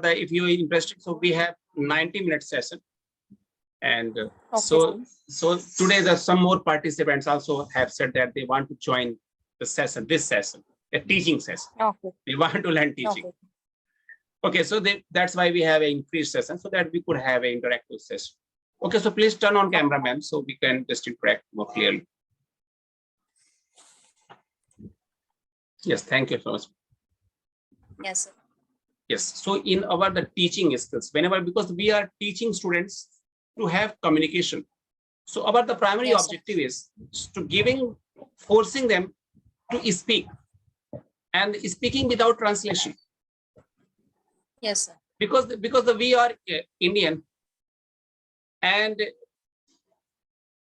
if you're interested, so we have 90-minute session. And Okay. so today there's some more participants also have said that they want to join the session, this session, a teaching session. Okay. They want to learn teaching. Okay. Okay, so that's why we have an increased session, so that we could have an interactive session. Okay, so please turn on camera, ma'am, so we can just interact more clearly. Yes, thank you so much. Yes, sir. Yes, so in our the teaching skills, whenever, because we are teaching students to have communication. So our the primary Yes, objective is to forcing them to speak, and speaking without translation. Yes, sir. Because we are Indian, and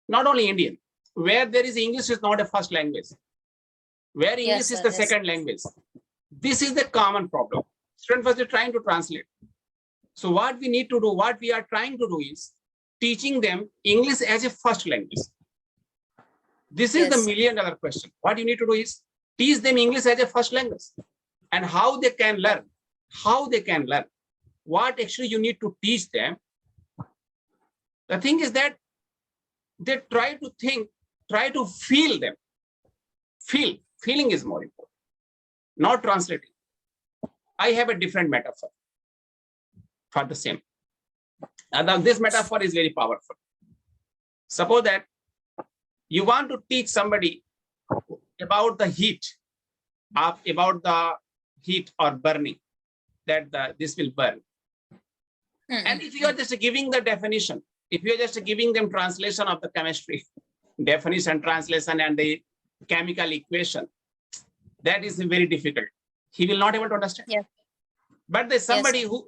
not only Indian, where there is English is not a first language, where English is the second language. This is the common problem. Students first are trying to translate. So what we need to do, what we are trying to do is teaching them English as a first language. This is the million-dollar question. What you need to do is teach them English as a first language, and how they can learn. How they can learn. What actually you need to teach them. The thing is that they try to think, try to feel them. Feeling is more important, not translating. I have a different metaphor for the same. And now this metaphor is very powerful. Suppose that you want to teach somebody about the heat, about the heat or burning, that this will burn. And if you are just giving the definition, if you are just giving them translation of the chemistry, definition, translation, and the chemical equation, that is very difficult. He will not able to understand. Yes. But there's somebody who,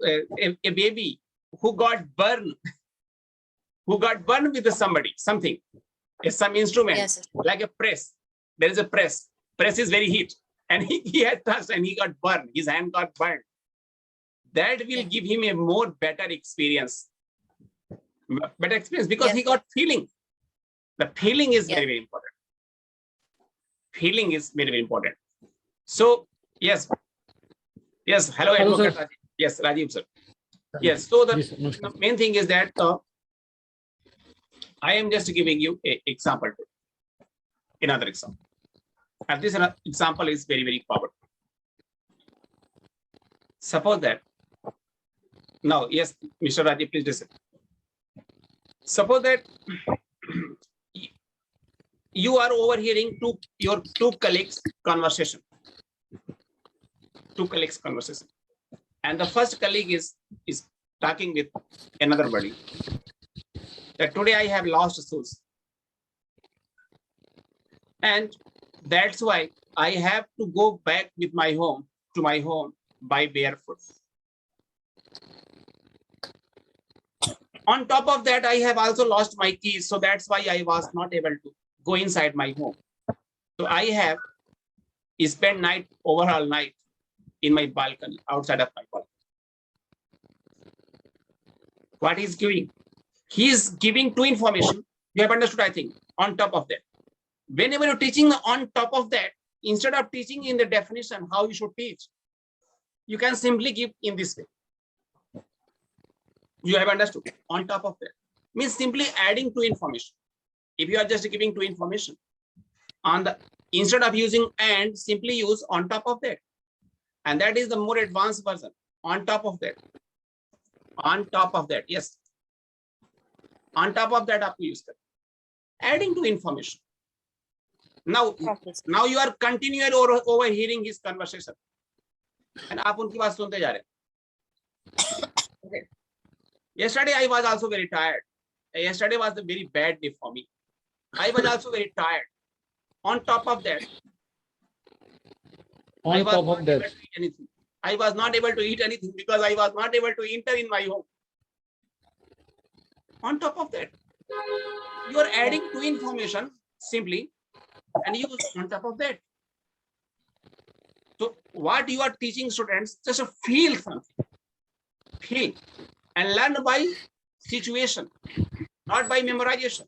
a baby who got burned, with something, some instrument, like a press. There is a press. Press is very heat, and he had touched and he got burned. His hand got burned. That will give him a more better experience. Because he got feeling. The feeling is very, very important. Feeling is very, very important. So yes. Hello, Advocate Rajiv. Yes, Rajiv sir. Yes. So the main thing is that I am just giving you an example. Another example. And this example is very, very powerful. Suppose that now, yes, Mr. Rajiv, please listen. Suppose that you are overhearing your two colleagues' conversation. And the first colleague is talking with another buddy that today I have lost shoes, and that's why I have to go back to my home by barefoot. On top of that, I have also lost my keys, so that's why I was not able to go inside my home. So I have spent overall night in my balcony, outside of my balcony. What he's giving? He is giving two information. You have understood, I think, on top of that. Whenever you're teaching on top of that, instead of teaching in the definition how you should teach, you can simply give in this way. You have understood. On top of that means simply adding two information. If you are just giving two information, instead of using and, simply use on top of that. And that is the more advanced version. On top of that. On top of that, yes. On top of that, you use that. Adding to information. Now you are continually overhearing his conversation. And आप उनकी बात सुनते जा रहे. Okay. Yesterday I was also very tired. Yesterday was a very bad day for me. I was also very tired. On top of that, I was not able to eat anything because I was not able to enter in my home. On top of that, you are adding two information simply, and use on top of that. So what you are teaching students, just feel something. Feel and learn by situation, not by memorization.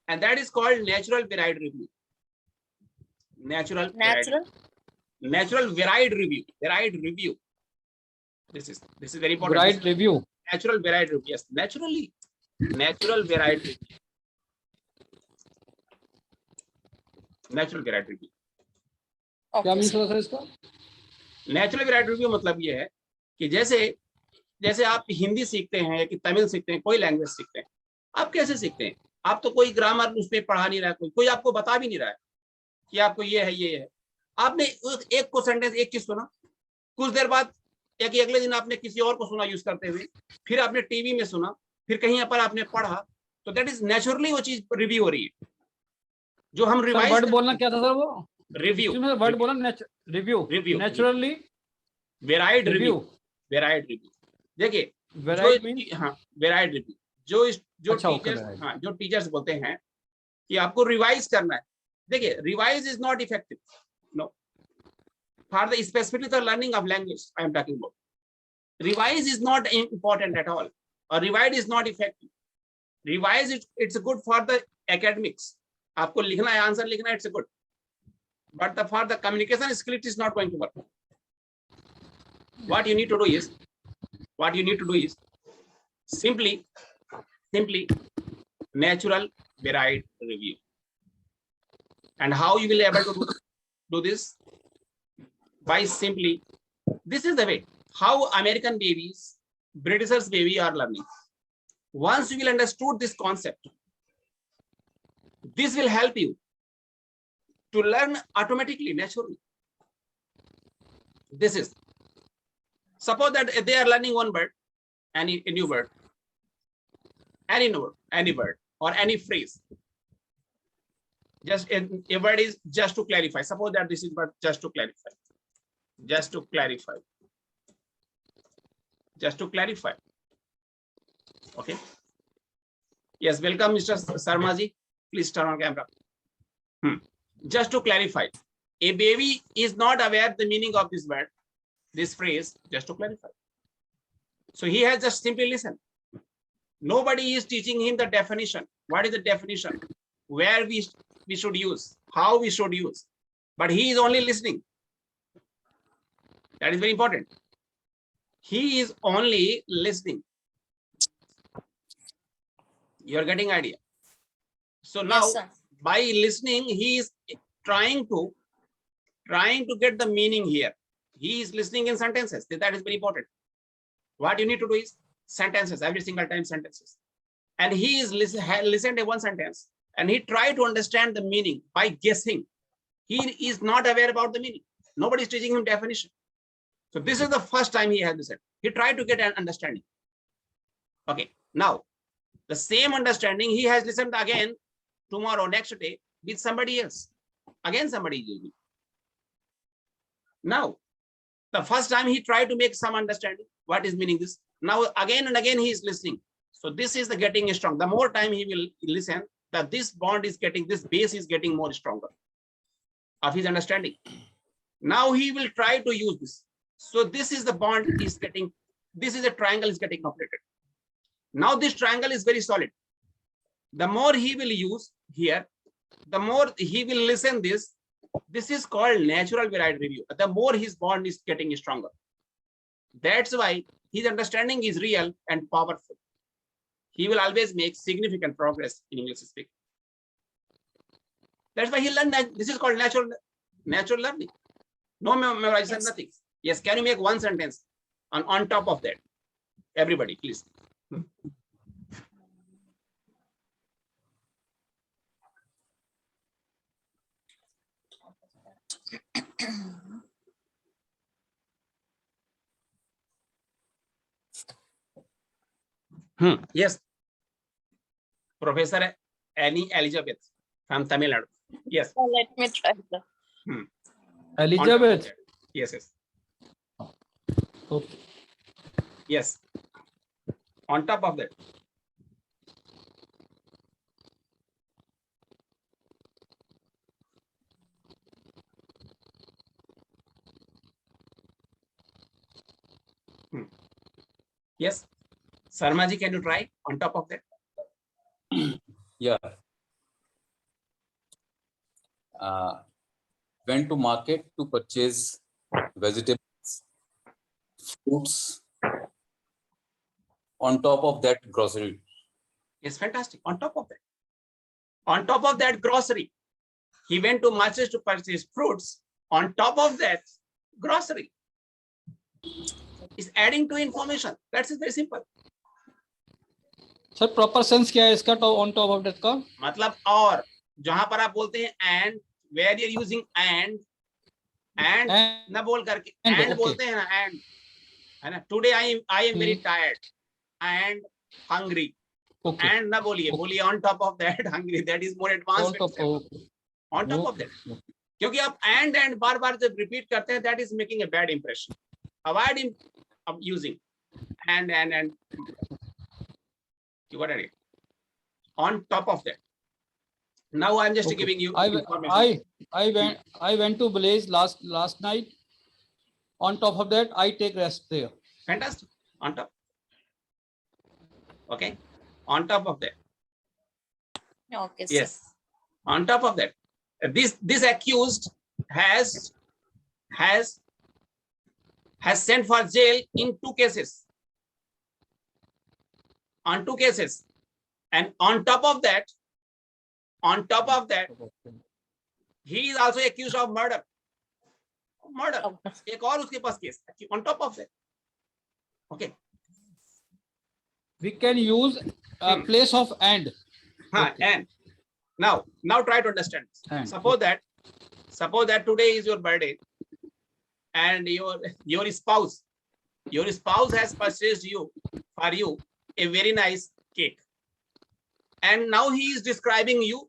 And that is called natural varied review. Natural varied review. This is very important. Varied review. Natural varied review. Yes, naturally. Natural varied review. Natural varied review. क्या Okay, means sir. होता है इसका? Natural variety review मतलब ये है कि जैसे आप हिंदी सीखते हैं या कि तमिल सीखते हैं, कोई लैंग्वेज सीखते हैं, आप कैसे सीखते हैं? आप तो कोई ग्रामर उसमें पढ़ा नहीं रहा है, कोई आपको बता भी नहीं रहा है कि आपको ये है। आपने एक को सेंटेंस एक चीज सुना, कुछ देर बाद या कि अगले दिन आपने किसी और को सुना यूज करते हुए, फिर आपने टीवी में सुना, फिर कहीं पर आपने पढ़ा, तो दैट इज नेचुरली वो चीज रिव्यू हो रही है जो हम रिवाइज। वर्ड बोलना क्या था सर वो? रिव्यू वर्ड बोलना review naturally varied review. Varied review देखिए, हाँ वेराइड रिव्यू जो अच्छा, टीचर्स, हाँ जो टीचर्स बोलते हैं कि आपको रिवाइज करना है। देखिए, revise is not effective, no, for the specifically the learning of language I am talking about. Revise is not important at all, और revise is not effective. Revise it's good for the academics, आपको लिखना है, answer लिखना है, it's good, but for the communication skill it is not going to work. What you need to do is simply natural varied review. And how you will be able to do this? By simply, this is the way how American babies, Britishers baby are learning. Once you will understood this concept, this will help you to learn automatically, naturally. This is, suppose that they are learning one word, any new word, any word or any phrase. Just a word is just to clarify. Suppose that this is but just to clarify. Okay. Yes, welcome, Mr. Sarmaji. Please turn on camera. Just to clarify, a baby is not aware the meaning of this word, this phrase, just to clarify. So he has just simply listened. Nobody is teaching him the definition. What is the definition? Where we should use, how we should use. But he is only listening. That is very important. He is only listening. You are getting idea. So now, Yes, sir. by listening, he is trying to get the meaning here. He is listening in sentences. That is very important. What you need to do is sentences, every single time sentences. And he is listened to one sentence and he tried to understand the meaning by guessing. He is not aware about the meaning. Nobody is teaching him definition. So this is the first time he has listened. He tried to get an understanding. Okay, now the same understanding he has listened again tomorrow, next day with somebody else. Again, somebody is using. Now, the first time he tried to make some understanding, what is meaning this? Now, again and again he is listening. So this is the getting strong. The more time he will listen, that this bond is getting, this base is getting more stronger of his understanding. Now he will try to use this. So this is the bond is getting, this is a triangle is getting completed. Now this triangle is very solid. The more he will use here, the more he will listen this. This is called natural varied review. The more his bond is getting stronger. That's why his understanding is real and powerful. He will always make significant progress in English speaking. That's why he learned that. This is called natural learning. No memorization, Yes. nothing. Yes, can you make one sentence on top of that? Everybody, please. Yes, Professor Annie Elizabeth from Tamil Nadu. Yes. So let me try that. Elizabeth. Yes, yes. Okay. Yes. On top of that. Yes. Sarmaji, can you try on top of that? Yeah. Went to market to purchase vegetables, fruits, on top of that grocery. Yes, fantastic. On top of that grocery, he went to markets to purchase fruits. On top of that grocery is adding to information. That's very simple. Sir proper sense क्या है इसका on top of that का? मतलब और जहां पर आप बोलते हैं and, where you're using and ना बोल करके and okay. बोलते हैं ना and, है ना? Today I am very tired and hungry. Okay. And ना बोलिए, बोलिए on top of that hungry. That is more advanced. On top of that. क्योंकि आप and बार बार जब repeat करते हैं, that is making a bad impression. Avoid using and you got it. On top of that. Now I'm just giving you information. I went to Blaze last night. On top of that, I take rest there. Fantastic. On top. Okay. On top of that. Okay, sir. Yes. On top of that, this accused has sent for jail in 2 cases. On 2 cases. And on top of that, he is also accused of murder. एक और उसके पास case. On top of that. Okay. We can use a place of and. Okay. And now try to understand. And. Suppose that today is your birthday, and your spouse has purchased for you a very nice cake, and now he is describing you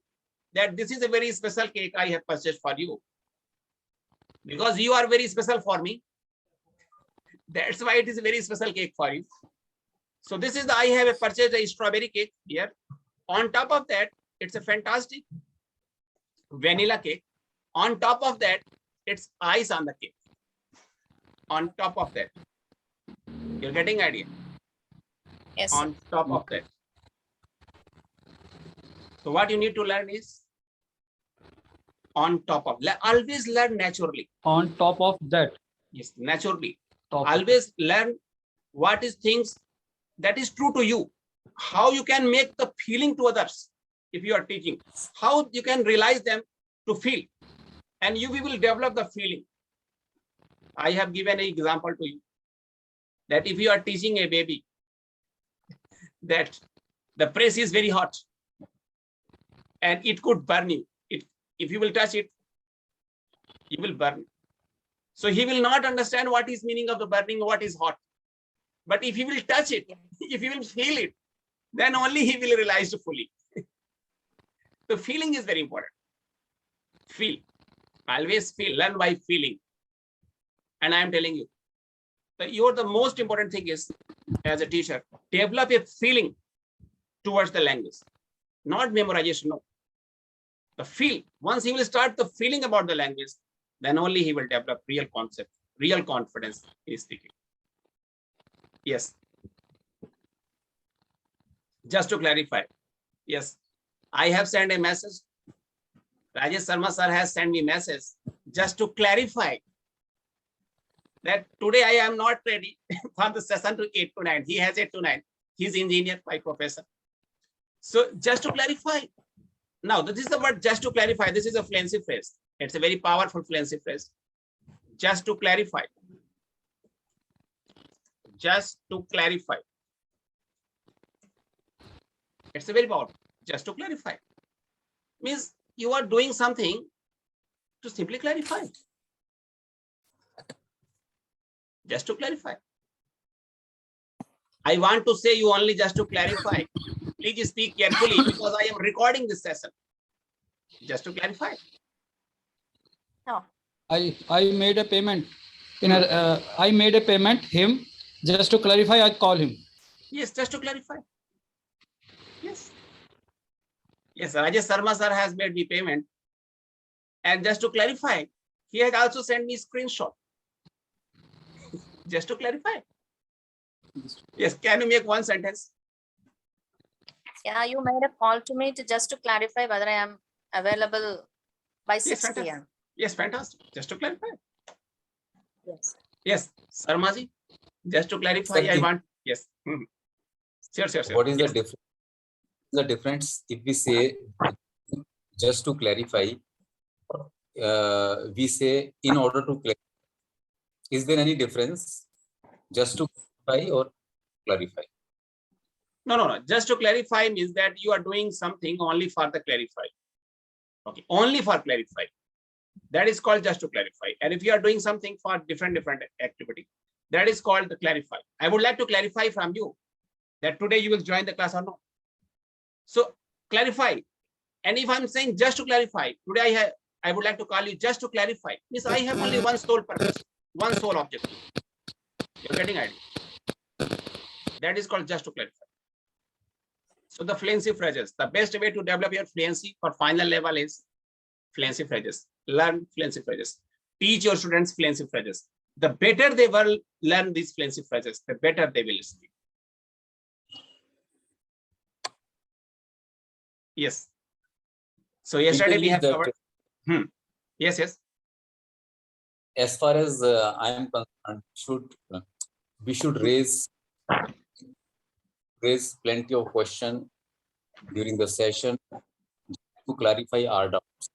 that this is a very special cake I have purchased for you because you are very special for me. That's why it is a very special cake for you. So this is I have purchased a strawberry cake here. On top of that, it's a fantastic vanilla cake. On top of that, it's ice on the cake. On top of that, you're getting idea. Yes. On top of that. So what you need to learn is on top of. Always learn naturally. On top of that. Yes, naturally. Top. Always learn what is things that is true to you. How you can make the feeling to others if you are teaching. How you can realize them to feel. And you will develop the feeling. I have given an example to you. That if you are teaching a baby that the press is very hot and it could burn you. If you will touch it, you will burn. So he will not understand what is meaning of the burning, what is hot. But if he will touch it, if he will feel it, then only he will realize fully. The feeling is very important. Feel. Always feel. Learn by feeling. And I am telling you, the most important thing is, as a teacher, develop a feeling towards the language. Not memorization, no. The feel. Once he will start the feeling about the language, then only he will develop real concept, real confidence in speaking. Yes. Just to clarify, yes, I have sent a message. Rajesh Sharma sir has sent me a message just to clarify that today I am not ready for the session to 8 to 9. He has 8 to 9. He's engineer by professor. So just to clarify. Now, this is the word just to clarify. This is a fluency phrase. It's a very powerful fluency phrase. Just to clarify. Just to clarify. It's a very powerful. Just to clarify. Means you are doing something to simply clarify. Just to clarify. I want to say you only just to clarify. Please speak carefully because I am recording this session. Just to clarify. No. I made a payment. I made a payment him. Just to clarify, I call him. Yes, just to clarify. Yes. Yes, Rajesh Sharma sir has made me payment. And just to clarify, he has also sent me screenshot. Just to clarify. Yes, can you make one sentence? Yeah, you made a call to me just to clarify whether I am available by 6 p.m. Yes, fantastic. Just to clarify. Yes. Yes, Sharma ji. Just to clarify, I want. Yes. Sure, sure, sure. What is Yes. the difference if we say, just to clarify, we say in order to clarify? Is there any difference? Just to clarify or clarify? No, no, no. Just to clarify means that you are doing something only for the clarify. Okay, only for clarify. That is called just to clarify. And if you are doing something for different activity, that is called the clarify. I would like to clarify from you that today you will join the class or not. So clarify. And if I'm saying just to clarify, today I would like to call you just to clarify. Means I have only one sole purpose, one sole objective. You're getting idea. That is called just to clarify. So the fluency phrases, the best way to develop your fluency for final level is fluency phrases. Learn fluency phrases. Teach your students fluency phrases. The better they will learn these fluency phrases, the better they will speak. Yes. So yesterday we have covered. Yes, yes. As far as I am concerned, we should raise plenty of questions during the session to clarify our doubts.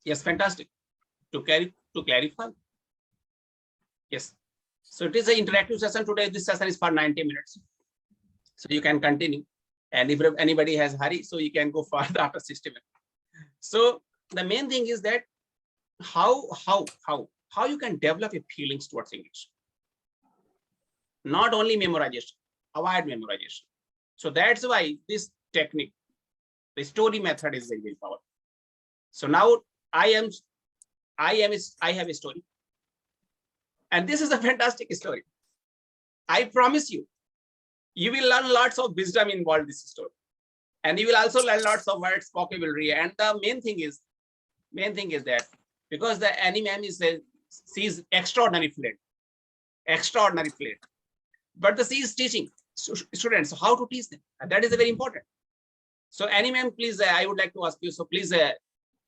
Yes, fantastic. To clarify. Yes. So it is an interactive session today. This session is for 90 minutes. So you can continue. And if anybody has hurry, so you can go further after 60 minutes. So the main thing is that how you can develop your feelings towards English. Not only memorization, avoid memorization. So that's why this technique, the story method is very, very powerful. So now I have a story. And this is a fantastic story. I promise you, you will learn lots of wisdom involved in this story. And you will also learn lots of words, vocabulary. And the main thing is that because the anime sees extraordinary fluent. But the C is teaching students how to teach them. And that is very important. So anime, please, I would like to ask you, so please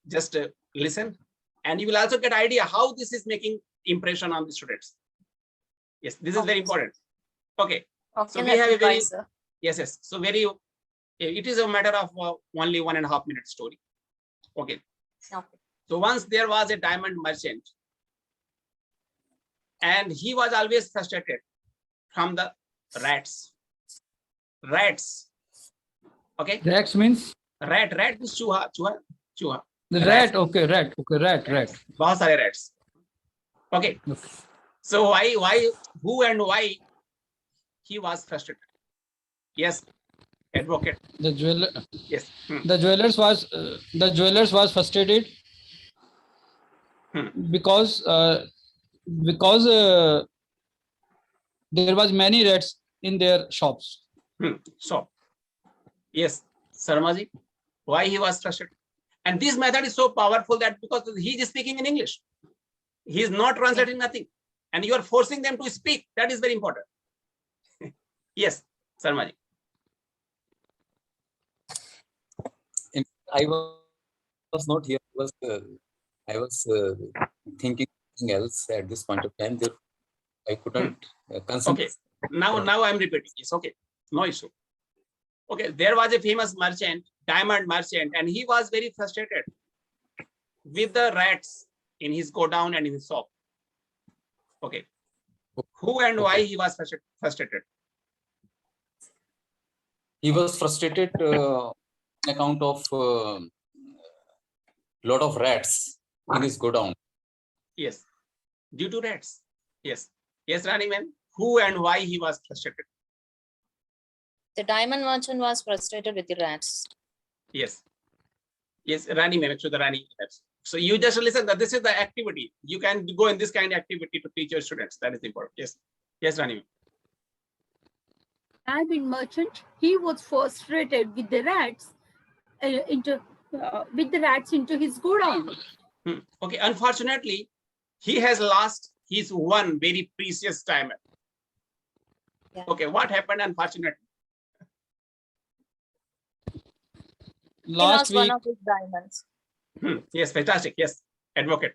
just listen. And you will also get idea how this is making impression on the students. Yes, this is very important. Okay. So we have a very, yes. So it is a matter of only 1.5 minute story. Okay. So once there was a diamond merchant and he was always frustrated from the rats. Okay. Rats means? Rat means chuha. The rat. Okay, rat. बहुत सारे rats. Okay. So who and why he was frustrated? Yes, advocate. The jeweler. Yes. The jewelers was frustrated because there was many rats in their shops. So yes, Sarmaji, why he was frustrated? And this method is so powerful that because he is speaking in English, he is not translating nothing, and you are forcing them to speak. That is very important. Yes, Sarmaji. I was not here. I was thinking something else at this point of time. I couldn't concentrate. Okay. Now I'm repeating. Yes. Okay. No issue. Okay. There was a famous merchant, diamond merchant, and he was very frustrated with the rats in his godown and in his shop. Okay. Who and why he was frustrated? He was frustrated on account of lot of rats in his godown. Yes, due to rats. Yes, Rani ma'am. Who and why he was frustrated? The diamond merchant was frustrated with the rats. Yes, Rani ma'am. Actually, the Rani. So you just listen that this is the activity. You can go in this kind of activity to teach your students. That is important. Yes, Rani ma'am. Diamond merchant, he was frustrated with the rats into his godown. Okay, unfortunately, he has lost his one very precious diamond. Yeah. Okay, what happened unfortunately? He lost Last one week, of his diamonds. Yes, fantastic. Yes, advocate.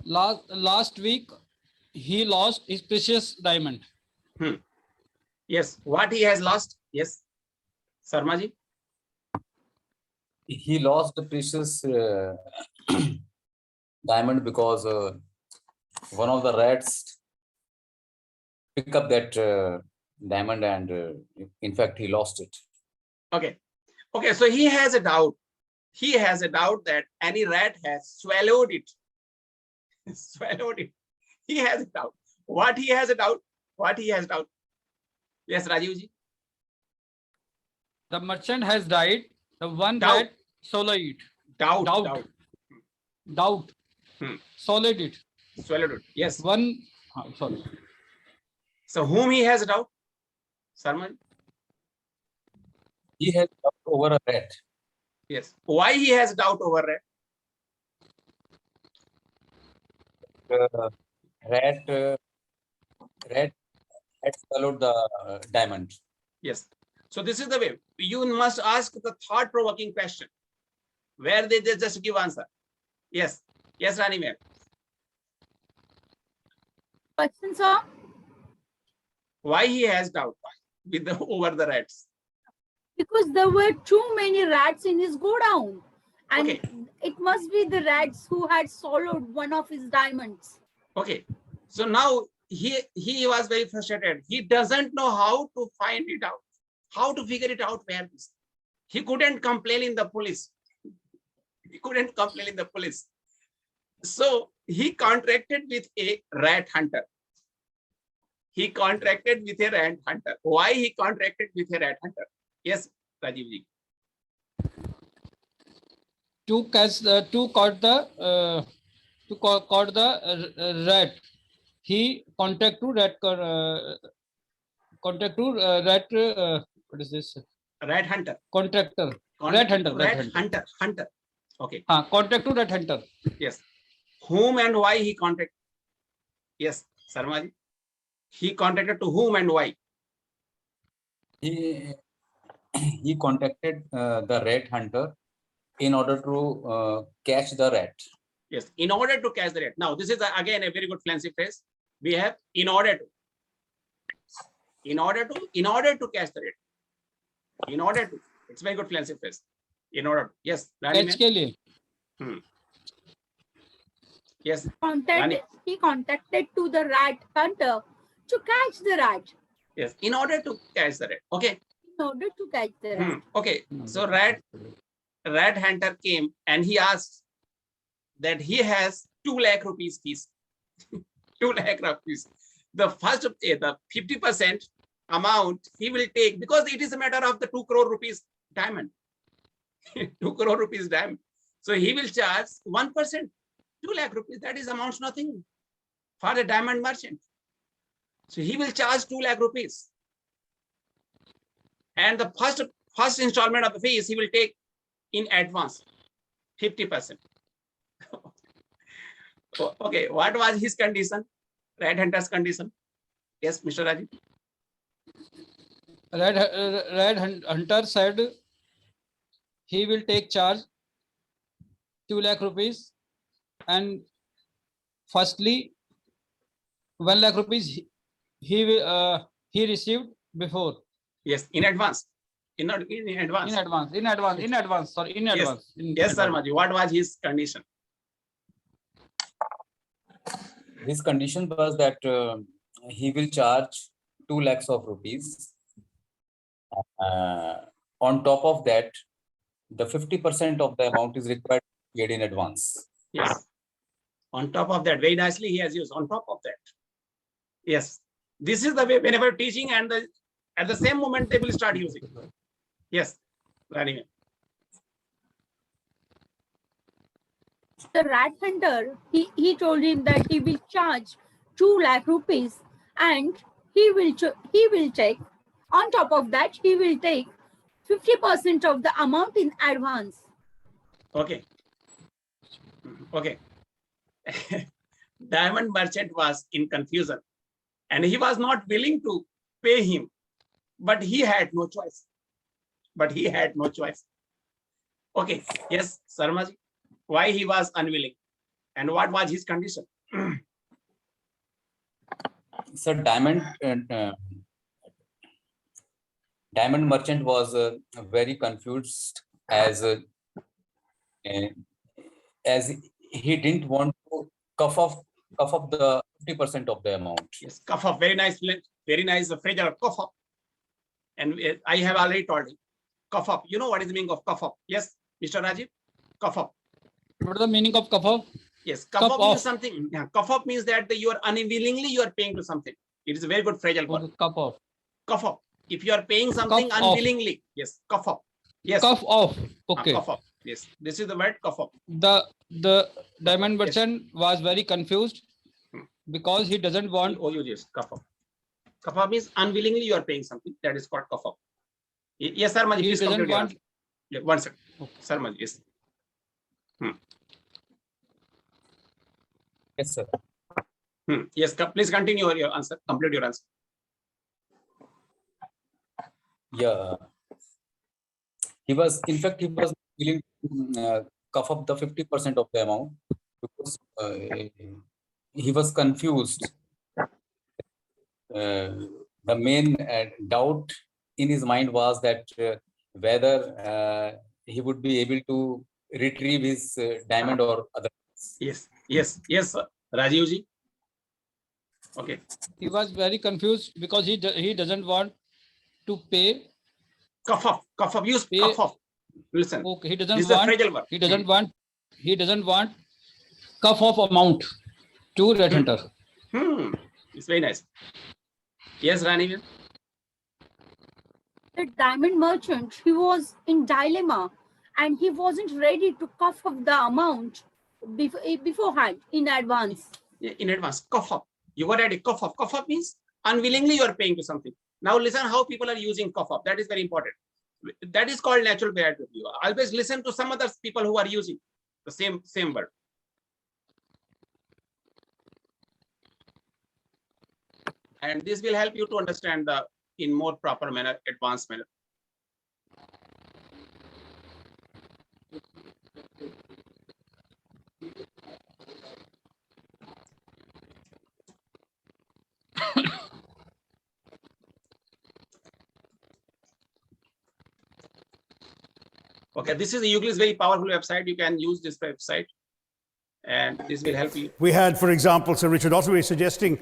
last week, he lost his precious diamond. Yes. What he has lost? Yes. Sarmaji. He lost the precious diamond because one of the rats pick up that diamond and in fact he lost it. Okay. Okay. So he has a doubt. He has a doubt that any rat has swallowed it. Swallowed it. He has a doubt. What he has a doubt? What he has doubt? Yes, Rajiv ji. The merchant has died. The one Doubt. rat swallowed it. Doubt. Doubt. Doubt. Doubt. Swallowed it. Swallowed it. Yes. One. Sorry. So whom he has a doubt? Sarman. He has doubt over a rat. Yes. Why he has doubt over rat? Rat had swallowed the diamond. Yes. So this is the way. You must ask the thought-provoking question where they just give answer. Yes. Yes, Rani ma'am. Question, sir? Why he has doubt with the over the rats? Because there were too many rats in his godown. And Okay. it must be the rats who had swallowed one of his diamonds. Okay. So now he was very frustrated. He doesn't know how to find it out, how to figure it out where this. He couldn't complain in the police. He couldn't complain in the police. So he contracted with a rat hunter. He contracted with a rat hunter. Why he contracted with a rat hunter? Yes, Rajiv ji. To catch the caught the rat. He contact to rat. Contact to rat. What is this? Rat hunter. Contractor. Contact Rat hunter. to Rat rat hunter. Hunter. Okay. Contact to rat hunter. Yes. Whom and why he contacted? Yes, Sarmaji. He contacted to whom and why? He contacted the rat hunter in order to catch the rat. Yes, in order to catch the rat. Now, this is again a very good fancy phrase. We have in order to. In order to catch the rat. In order to. It's very good fancy phrase. In order to. Yes, Rani Catch ma'am. के लिए. Yes. He contacted to the rat hunter to catch the rat. Yes, in order to catch the rat. Okay. In order to catch the rat. Okay. So rat hunter came and he asked that he has 2 lakh rupees fees. 2 lakh rupees. The first, the 50% amount he will take because it is a matter of the 2 crore rupees diamond. 2 crore rupees diamond. So he will charge 1%, 2 lakh rupees. That is amounts nothing for a diamond merchant. So he will charge 2 lakh rupees. And the first installment of the fees he will take in advance, 50%. Okay, what was his condition? Rat hunter's condition? Yes, Mr. Rajiv. Rat hunter said he will take charge 2 lakh rupees and firstly 1 lakh rupees he received before. Yes, in advance. In advance. In advance. Sorry, in advance. Yes, sir, Maji. What was his condition? His condition was that he will charge 2 lakhs of rupees. On top of that, the 50% of the amount is required to be paid in advance. Yes. On top of that, very nicely he has used on top of that. Yes. This is the way whenever teaching and at the same moment they will start using. Yes. Rani. The rat hunter, he told him that he will charge 2 lakh rupees and he will take, on top of that, he will take 50% of the amount in advance. Okay. Okay. Diamond merchant was in confusion and he was not willing to pay him, but he had no choice. Okay. Yes, Sarmaji. Why he was unwilling and what was his condition? Sir, diamond merchant was very confused uh, as he didn't want to cough off the 50% of the amount. Yes, cough up. Very nice, phrase. Cough up. And I have already told you. Cough up. You know what is the meaning of cough up? Yes, Mr. Rajiv? Cough up. What is the meaning of cough up? Yes, cough up means something. Yeah, cough up means that you are unwillingly you are paying to something. It is a very good phrasal word. Cough off. Cough up. If you are paying something Cough off. unwillingly, yes, cough up. Yes. Cough off. Okay. Cough up. Yes, this is the word cough up. The diamond merchant was very confused because he doesn't want. Oh, you just cough up. Cough up means unwillingly you are paying something. That is called cough up. Yes, sir, Maji, He please doesn't complete your want. answer. Yeah, one second. Okay. Sir, Maji, yes. Yes, sir. Yes, please continue your answer. Complete your answer. Yeah. He was willing to cough up the 50% of the amount because he was confused. The main doubt in his mind was that whether he would be able to retrieve his diamond or other. Yes, sir. Rajiv ji. Okay. He was very confused because he doesn't want to pay. Cough up. Use cough up. Listen. Okay, he This doesn't is a want. phrasal verb. He doesn't want cough off amount to red hunter. It's very nice. Yes, Rani. The diamond merchant, he was in dilemma and he wasn't ready to cough up the amount beforehand, in advance. In advance, cough up. You got ready, cough up. Cough up means unwillingly you are paying to something. Now listen how people are using cough up. That is very important. That is called natural behavior. You always listen to some other people who are using the same word. And this will help you to understand in more proper manner, advanced manner. Okay, this is a Euclid's very powerful website. You can use this website and this will help you. We had, for example, Sir Richard Ottaway suggesting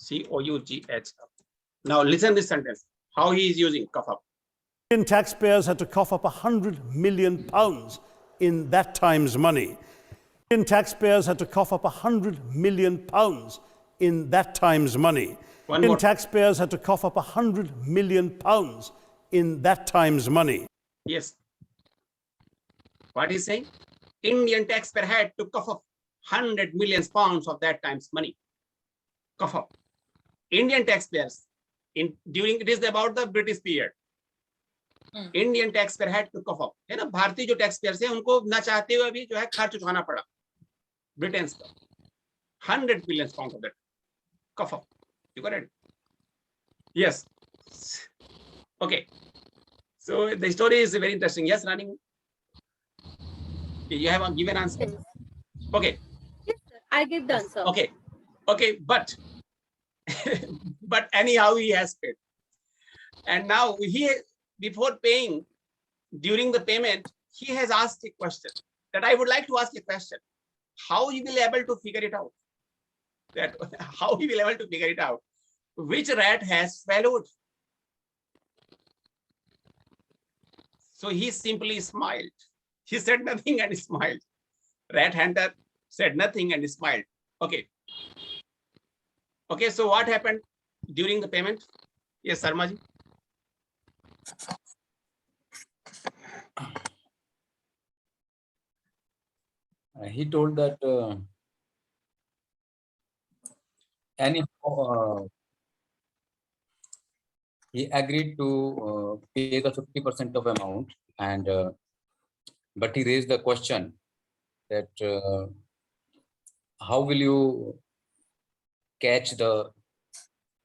COUGH. Now listen this sentence. How he is using cough up. Indian taxpayers had to cough up £100 million in that time's money. Indian taxpayers had to cough up £100 million in that time's money. Indian taxpayers had to cough up £100 million in that time's money. Yes. What is saying? Indian taxpayer had to cough up 100 million pounds of that time's money. Cough up. Indian taxpayers during it is about the British period. Indian taxpayer had to cough up. है ना भारतीय जो taxpayers हैं उनको ना चाहते हुए भी जो है खर्च उठाना पड़ा Britain's का 100 million pounds of that. Cough up. You got it? Yes. Okay. So the story is very interesting. Yes, Rani. You have a given answer. Okay. Yes, sir. I give the answer. Okay, but but anyhow he has paid, and now before paying, during the payment, he has asked a question that I would like to ask a question. How he will able to figure it out? That how he will able to figure it out? Which rat has swallowed? So he simply smiled. He said nothing and smiled. Rat hunter said nothing and smiled. Okay. Okay, so what happened during the payment? Yes, Sarmaji. He told that anyhow he agreed to pay the 50% of amount, and but he raised the question that how will you catch the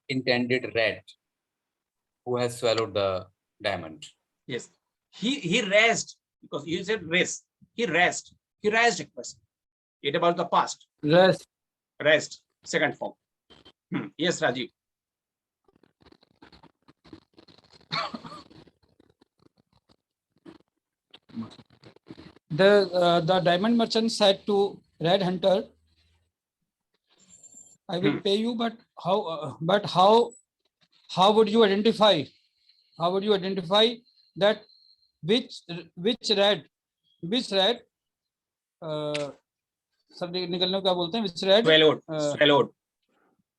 intended rat who has swallowed the diamond? Yes, he raised because you said race. He raised a question. It about the past. Rest. Raised, second form. Yes, Rajiv. The diamond merchant said to Red Hunter, I will pay you, but how would you identify? How would you identify that which red सब निकलने को क्या बोलते हैं, which red Swallowed.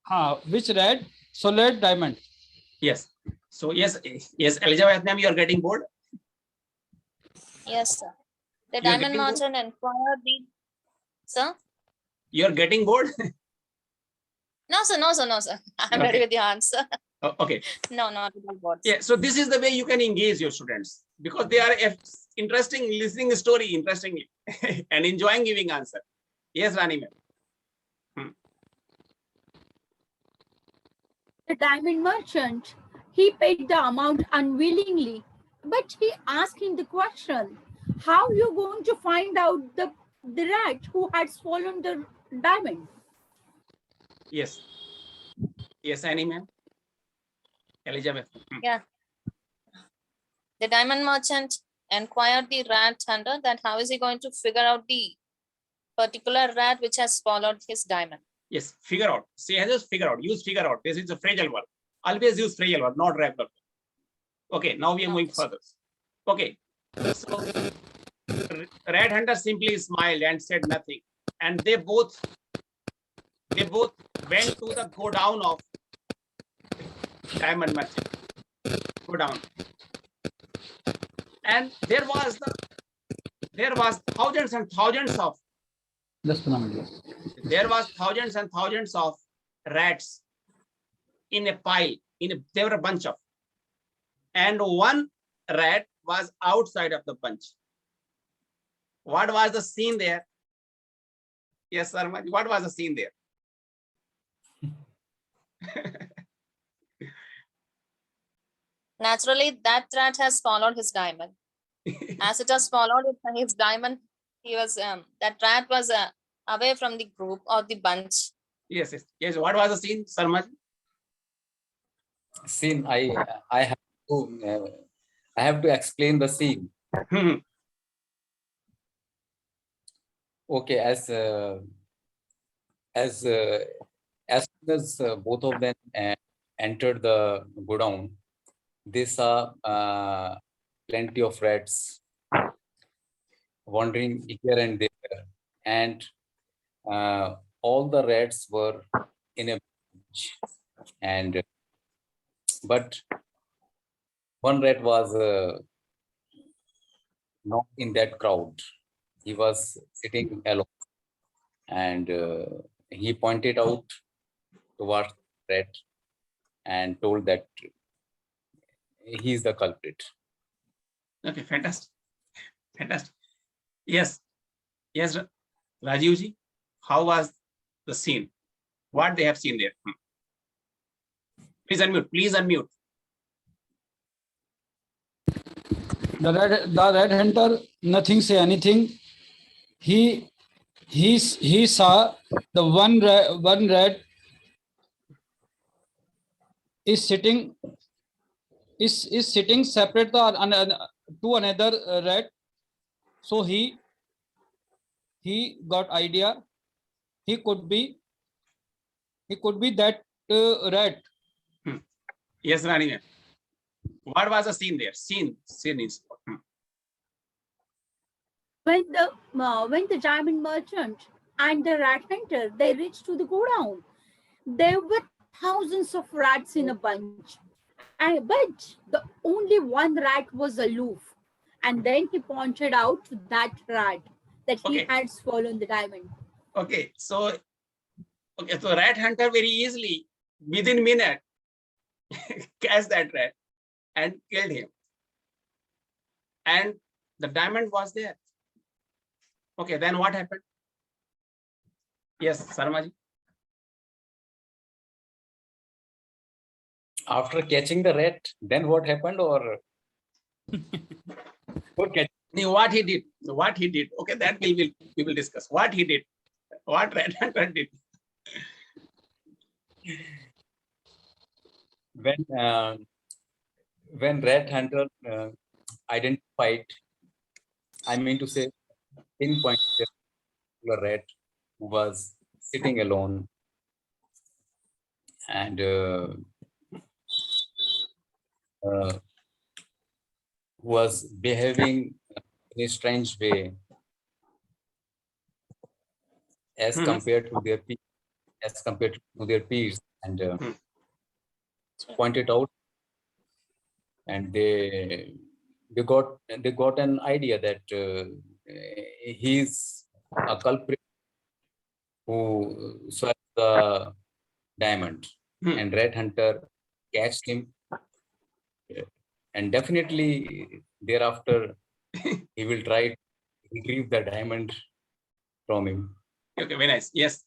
हाँ, which red solid diamond. Yes. So yes, Elizabeth ma'am, you are getting bored. Yes, sir. The You're diamond getting bored? merchant inquired the, sir? You are getting bored. No, sir, no, sir, no, sir. I'm ready Okay. with the answer. Oh, okay. No, not at all. What? Yeah. So this is the way you can engage your students, because they are interesting, listening the story interestingly and enjoying giving answer. Yes, Rani ma'am. The diamond merchant, he paid the amount unwillingly, but he asked him the question, how you going to find out the rat who had stolen the diamond? Yes. Yes, Annie ma'am. Elizabeth. Yeah. The diamond merchant inquired the rat hunter that how is he going to figure out the particular rat which has swallowed his diamond. Yes, figure out. Say just figure out. Use figure out. This is a phrasal verb. Always use phrasal verb, not regular verb. Okay, now we are moving further. Okay. So rat hunter simply smiled and said nothing. And they both went to the go down of diamond merchant. Go down. And there was thousands and thousands of Just a minute. there was thousands and thousands of rats in a pile. There were a bunch of, and one rat was outside of the bunch. What was the scene there? Yes, sir. What was the scene there? Naturally, that rat has swallowed his diamond. As it has swallowed his diamond, he was that rat was away from the group or the bunch. Yes. What was the scene, Sarmaj? Scene. I have to explain the scene. Okay, as soon as both of them entered the godown, they saw plenty of rats wandering here and there, and all the rats were in a bunch, and but one rat was not in that crowd. He was sitting alone, and he pointed out towards the rat and told that he is the culprit. Okay, fantastic. Yes, Rajivji, how was the scene? What they have seen there? Please unmute. The red hunter nothing say anything. He saw the one rat is sitting separate to another rat. So he got idea. He could be that rat. Yes, Rani. What was the scene there? Scene is. When the diamond merchant and the rat hunter, they reached to the godown, there were thousands of rats in a bunch. But the only one rat was aloof. And then he pointed out to that rat that he had swallowed the diamond. Okay, so rat hunter very easily, within minute, catch that rat and killed him. And the diamond was there. Okay, then what happened? Yes, Sarmaji. After catching the rat, then what happened, or before catching What he did. What he did. Okay, that we will discuss. What he did. What Red Hunter did. When Rat Hunter identified, I mean to say, pinpoint the particular rat who was sitting alone and who was behaving in a strange way as Mhm. compared to their peers, and pointed out, and they got an idea that he's a culprit who swept the diamond, and Red Hunter catched him, and definitely thereafter he will try to retrieve the diamond from him. Okay, very nice. Yes.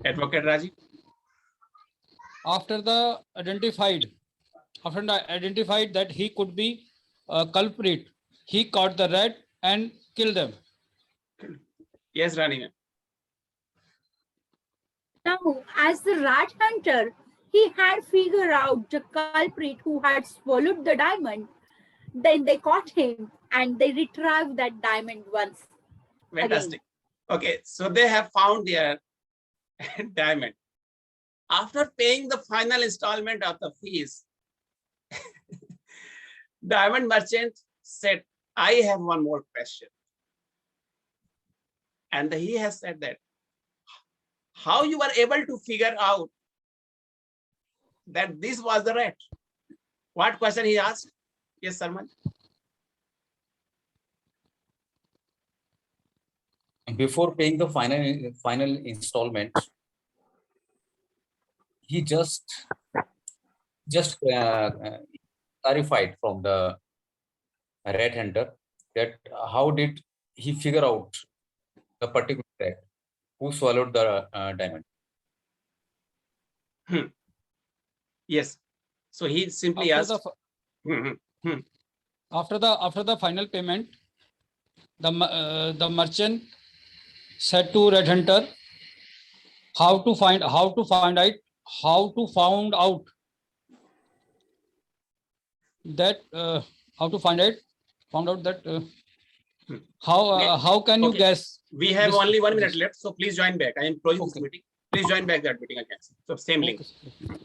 Advocate Raji. After the identified that he could be a culprit, he caught the rat and killed them. Yes, Rani ma'am. Now, as the rat hunter, he had figured out the culprit who had swallowed the diamond. Then they caught him and they retrieved that diamond once. Fantastic. Okay, so they have found their diamond. After paying the final installment of the fees, diamond merchant said, I have one more question. And he has said that, how you were able to figure out that this was the rat? What question he asked? Yes, Sarman. Before paying the final installment, he just clarified from the rat hunter that how did he figure out the particular rat who swallowed the diamond. Yes. So he simply After asked. after the final payment, the merchant said to Red Hunter how to find out that how can you Okay. guess? We have this- only 1 minute left, so please join back. I am closing this Okay. meeting. Please join back that meeting again. So same link. Okay.